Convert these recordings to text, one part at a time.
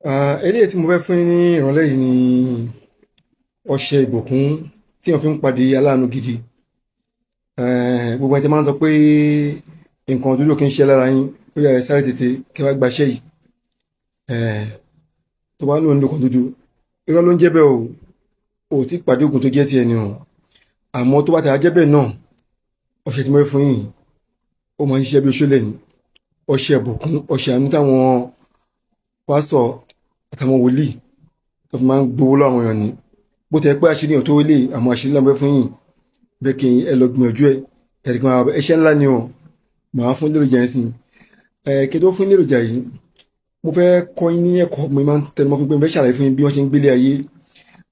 Eléyìí tí mo fẹ́ fún yín ní ìrọ̀lẹ́ yìí ni ọṣẹ ìbùkún tí wọ́n fi ń pàdé aláàánú gidi. Gbogbo ẹni tí máa ń sọ pé nǹkan dúdú kì í ṣe lára yín, ó yá ẹ sáré tètè kí wá gbaṣẹ́ yìí. Tó bá lóun lókun dúdú, irọ́ ló ń jẹ́ bẹ́ẹ̀ o, ò tí pàdé oògùn tó jẹ́ tiẹ̀ ni o. Àmọ́ tó bá tẹ̀lé jẹ́ bẹ́ẹ̀ náà, ọṣẹ tí mo fẹ́ fún yín ó máa ń ṣiṣẹ́ bí oṣó lẹ́nu. Ọṣẹ ìbùkún, ọṣẹ àánú táwọn pásítọ̀ àtàwọn wòlíì tó fi máa ń gbowó lọ́wọ́ àwọn èèyàn ni. Bó tẹ̀ pé àṣírí èèyàn tó lè, àmọ́ àṣírí lọ́mọ fún yín bẹ́ẹ̀ kí ẹ lọ gbìyànjú ẹ ẹ̀rí kan ẹṣẹ́ ńlá ni o. Màá fún léròjà yẹn sí kí n tó fún léròjà yìí, mo fẹ́ kọ́ yín ní ẹ̀kọ́. Mo máa ń tẹnumọ́ fún pé mo fẹ́ ṣàlàyé fún yín bí wọ́n ṣe ń gbélé ayé.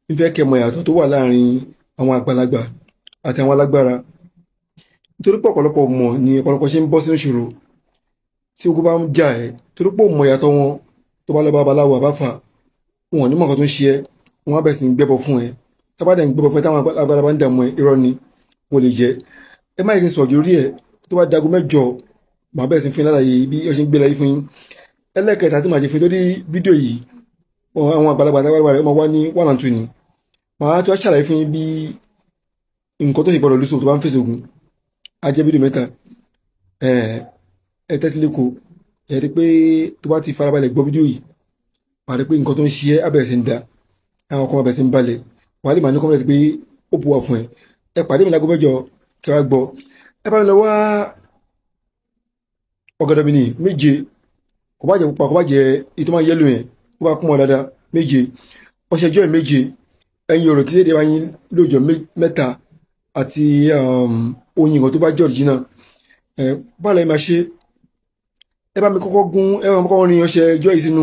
Mo fẹ́ kẹ́ mọ ìyàtọ̀ tó wà láàrin àwọn àgbàlagbà àti àwọn alágbára. Nítorí pé ọ̀pọ̀lọpọ̀ mọ̀ ni ọ̀pọ̀lọpọ̀ ṣe ń bọ́ sínú ìṣòro tí ogun bá ń jà ẹ́, torí pé ò mọ ìyàtọ̀ wọn. Tó bá lọ bá babaláwo àbáfà, wọn ò ní mọ̀ nǹkan tó ń ṣe ẹ́, wọn á bẹ̀rẹ̀ sí ń gbẹ́bọ fún ẹ. Tábà dẹ̀ ń gbẹ́bọ fún ẹ táwọn agbára bá ń dààmú ẹ, irọ́ ni wọ́n lè jẹ́. Ẹ má yẹ kí n sọ̀rọ̀ lórí ẹ̀. Tó bá dago mẹ́jọ, màá bẹ̀rẹ̀ sí fún yín lálàyé bí ó ṣe ń gbé láyé fún yín. Ẹlẹ́kẹ̀ẹ́ta tí màá ṣe fún yín lórí fídíò yìí, àwọn àgbàlagbà rẹ̀ máa wá ní one and two ni. Màá tó ṣàlàyé fún yín bí nǹkan tó ṣe gbọdọ̀ lùsọ̀ tó bá ń fèsì ogun. Á jẹ́ fídíò mẹ́ta. Ẹ tẹ́tí lẹ́kọ̀ọ́, ẹ rí pé tó bá ti farabalẹ̀ gbọ́ fídíò yìí, wà á rí pé nǹkan tó ń ṣe ẹ́ á bẹ̀rẹ̀ sí ń da, àwọn ọkọ̀ máa bẹ̀rẹ̀ sí ń balẹ̀. Wà á lè máa ní kọ́mọ̀lẹ́sì pé ó bu wà fún ẹ. Ẹ pàdé mi lágo mẹ́jọ kí wá gbọ́. Ẹ bá mi lọ wá ọ̀gẹ̀dẹ̀ mi ní méje, kò bá jẹ́ pupa, kò bá jẹ́ ìtọ́ máa yẹ́lò yẹn, kó bá kún wọn dáadáa méje. Ọṣẹ ọjọ́ ẹ̀ méje, ẹyin ọ̀rọ̀ tí èdè wa yín lóòjọ́ mẹ́ta àti oyin nǹkan tó bá jẹ́ original. Báwo la ẹ máa ṣe? Ẹ bá mi kọ́kọ́ gún, ẹ bá mi kọ́kọ́ rin ọṣẹ ọjọ́ yìí sínú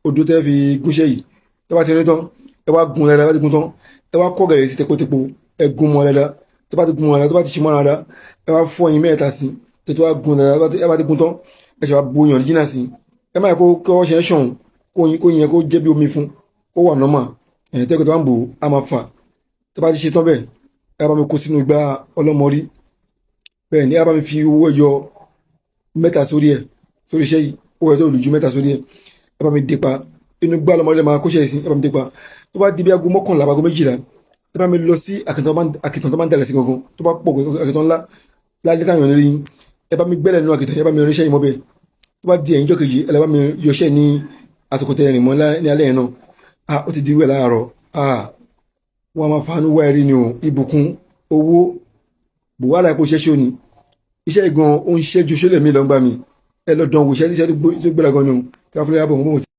odò tẹ́ fi gúnṣẹ́ yìí. Tẹ́ bá ti rin tán, ẹ wá gun dáadáa. Bá ti gun tán, ẹ wá kọ́ ọ̀gẹ̀dẹ̀ sí tepotepo, ẹ gun mọ́ dáadáa. Tẹ́ bá ti gun mọ́ dáadáa, tó bá ti ṣe mọ́ dáadáa, ẹ wá fọ́ ẹyin mẹ́ta sí. Tẹ́ tó wá gun dáadáa, ẹ bá ti gun tán, ẹ ṣe wá bu oyin original sí. Ẹ má yẹ kó ọṣẹ ṣàn, kó yin yẹn kó jẹ́ bí omi fún, kó wà normal. Tẹ́kọ̀ tó bá ń bò á máa fà. Tẹ́ bá ti ṣe tán bẹ́ẹ̀, ẹ bá mi kó sínú igbá ọlọ́mọrí. Bẹ́ẹ̀ ni ẹ bá mi fi owó ẹyọ mẹ́ta sórí ẹ̀, sórí iṣẹ́ yìí, owó ẹyọ tó lù ju mẹ́ta sórí ẹ̀. Ẹ bá mi dé pa inú igbá ọlọ́mọrí lẹ́ máa kó ṣẹ́ sí. Ẹ bá mi dé pa. Tó bá di bí aago mọ́kànlá aago méjìlá, ẹ bá mi lọ sí àkìtàn tó máa ń dalẹ̀ sí gangan. Tó bá pọ̀ àkìtàn ńlá lálẹ́ táwọn èèyàn rí yín, ẹ bá mi gbẹ́lẹ̀ nínú àkìtàn, ẹ bá mi rin iṣẹ́ yìí mọ́ bẹ́ẹ̀. Tó bá di ẹ̀yìn ọjọ́ kejì, ẹ lè bá mi yọṣẹ́ ní àsìkò tẹ́ rìn mọ́ ní alẹ́ yẹn náà. Ó ti di wẹ̀ láàárọ̀. Wọ́n máa fanú wá ẹ̀rí ni o. Ìbùkún, owó, bùwálà epo ṣẹ́ṣọ́ ni. Iṣẹ́ ìgan ó ń ṣẹ́jú ṣọlẹ̀ mi lọ́ngbà mi. Ẹ lọ dán wò iṣẹ́ tó gbéra gan ni o. Kí wọ́n fi lè rábọ̀ mọ́.